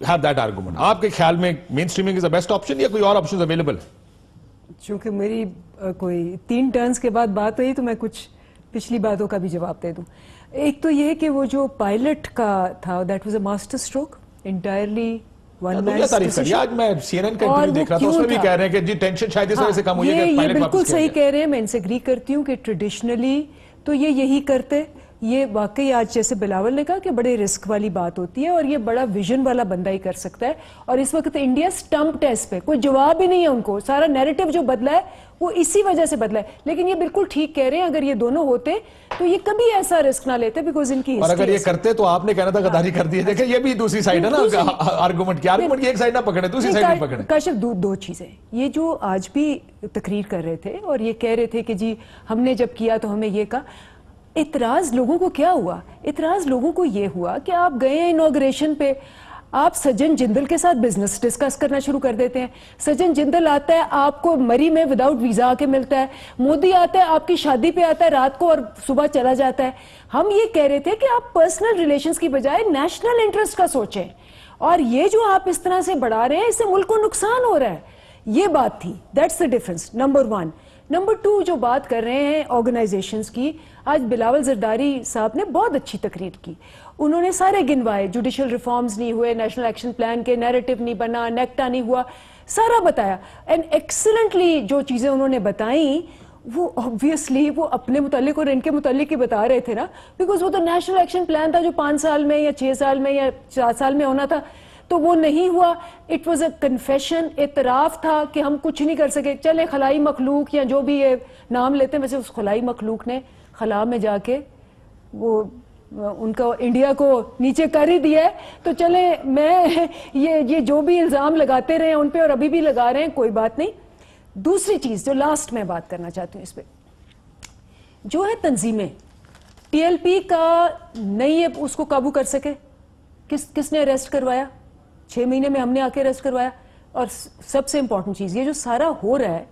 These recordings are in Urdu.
have that argument. آپ کے خیال میں main streaming is the best option یا کوئی اور options available؟ چونکہ میری کوئی 3 ٹرنز کے بعد بات ہوئی تو میں کچھ پچھلی باتوں کا بھی جواب دے دوں. ایک تو یہ کہ وہ جو پائلٹ کا تھا that was a masterstroke entirely one man decision. آج میں CNN کا انٹرویو دیکھ رہا تھا اس میں بھی کہہ رہے ہیں کہ جی ٹینشن شاید اس وجہ سے کم ہوئی ہے کہ پائلٹ واپس کیا گیا. بالکل صحیح کہہ رہے ہیں, میں ان سے اگری کرتی ہوں کہ ٹریڈیشنلی تو یہ یہی کرتے. یہ واقعی آج جیسے بلاول نے کہا کہ بڑے رسک والی بات ہوتی ہے اور یہ بڑا ویژن والا بندہ ہی کر سکتا ہے. اور اس وقت انڈیا سٹمپ ٹیسٹ پہ کوئی جواب ہی نہیں ہے ان کو. سارا نیریٹو جو بدلا ہے وہ اسی وجہ سے بدلا ہے. لیکن یہ بالکل ٹھیک کہہ رہے ہیں, اگر یہ دونوں ہوتے تو یہ کبھی ایسا رسک نہ لیتے بیکاز ان کی. اور اگر یہ کرتے تو آپ نے کہنا تھا غداری کر دی. دیکھیں یہ بھی دوسری سائڈ ہے نا آرگومنٹ کی. آرگومنٹ کی ایک سائڈ نہ پکڑے, دوسری سائڈ بھی پکڑے. کاشف دو چیزیں یہ جو آج بھی تقریر کر رہے تھے اور یہ کہہ رہے تھے کہ جی ہم نے جب کیا تو ہمیں یہ کہا. اعتراض لوگوں کو کیا ہوا؟ اعتراض لوگوں کو یہ ہوا کہ آپ گئے ہیں انوگریشن پہ, آپ سجن جندل کے ساتھ بزنس ڈسکس کرنا شروع کر دیتے ہیں. سجن جندل آتا ہے آپ کو مری میں وداؤٹ ویزا آ کے ملتا ہے. مودی آتا ہے آپ کی شادی پہ آتا ہے رات کو اور صبح چلا جاتا ہے. ہم یہ کہہ رہے تھے کہ آپ پرسنل ریلیشنز کی بجائے نیشنل انٹرسٹ کا سوچیں, اور یہ جو آپ اس طرح سے بڑھا رہے ہیں اس سے ملک کو نقصان ہو رہا ہے. یہ بات تھی. That's the difference. Number 1. Number 2 جو بات کر رہے ہیں آرگنائزیشنز کی, آج بلاول زرداری صاحب نے بہت اچھی تقریر کی. انہوں نے سارے گنوائے, جوڈیشل ریفارمز نہیں ہوئے, نیشنل ایکشن پلان کے نیریٹو نہیں بنا, نیکٹا نہیں ہوا, سارا بتایا. اینڈ ایکسلنٹلی جو چیزیں انہوں نے بتائیں وہ obviously وہ اپنے متعلق اور ان کے متعلق ہی بتا رہے تھے نا, بیکاز وہ تو نیشنل ایکشن پلان تھا جو 5 سال میں یا 6 سال میں یا 4 سال میں ہونا تھا, تو وہ نہیں ہوا. اٹ واز اے کنفیشن, اعتراف تھا کہ ہم کچھ نہیں کر سکے. چلے خلائی مخلوق یا جو بھی یہ نام لیتے ہیں, ویسے اس خلائی مخلوق نے خلا میں جا کے وہ ان کا انڈیا کو نیچے کر ہی دیا ہے. تو چلے میں یہ جو بھی الزام لگاتے رہے ہیں ان پہ اور ابھی بھی لگا رہے ہیں, کوئی بات نہیں. دوسری چیز جو لاسٹ میں بات کرنا چاہتی ہوں اس پہ جو ہے تنظیمیں, TLP کا نہیں ہے اس کو قابو کر سکے. کس نے اریسٹ کروایا؟ 6 مہینے میں ہم نے آ کے اریسٹ کروایا. اور سب سے امپورٹنٹ چیز, یہ جو سارا ہو رہا ہے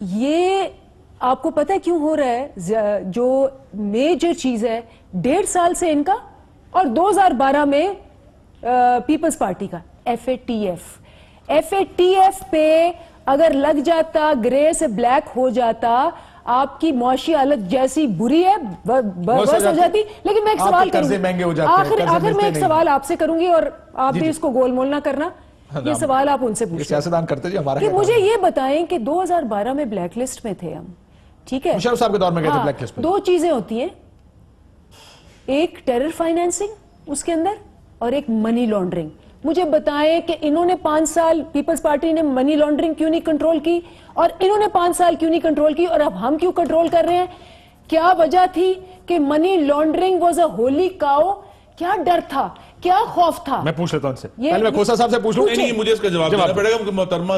یہ آپ کو پتہ ہے کیوں ہو رہا ہے؟ جو میجر چیز ہے 1.5 سال سے ان کا اور 2012 میں پیپلز پارٹی کا FATF پہ اگر لگ جاتا, گرے سے بلیک ہو جاتا, آپ کی معاشی حالت جیسی بری ہے بس ہو جاتی. لیکن میں ایک سوال آخر میں ایک سوال آپ سے کروں گی اور آپ بھی اس کو گول مول نہ کرنا. یہ سوال آپ ان سے پوچھیں کہ مجھے یہ بتائیں کہ 2012 میں بلیک لسٹ میں تھے ہم, ٹھیک ہے, مشرف صاحب کے دور میں گئے تھے بلیک لسٹ پہ. 2 چیزیں ہوتی ہیں, ایک ٹیرر فائنینسنگ اس کے اندر اور ایک منی لانڈرنگ. مجھے بتائیں کہ انہوں نے 5 سال پیپلز پارٹی نے منی لانڈرنگ کیوں نہیں کنٹرول کی اور انہوں نے 5 سال کیوں نہیں کنٹرول کی, اور اب ہم کیوں کنٹرول کر رہے ہیں؟ کیا وجہ تھی کہ money laundering was a holy cow? کیا ڈر تھا, کیا خوف تھا؟ میں پوچھ لیتا ہوں ان سے, پہلے میں کھوسا صاحب سے پوچھ لوں. نہیں, مجھے اس کا جواب دینا پڑے گا محترمہ.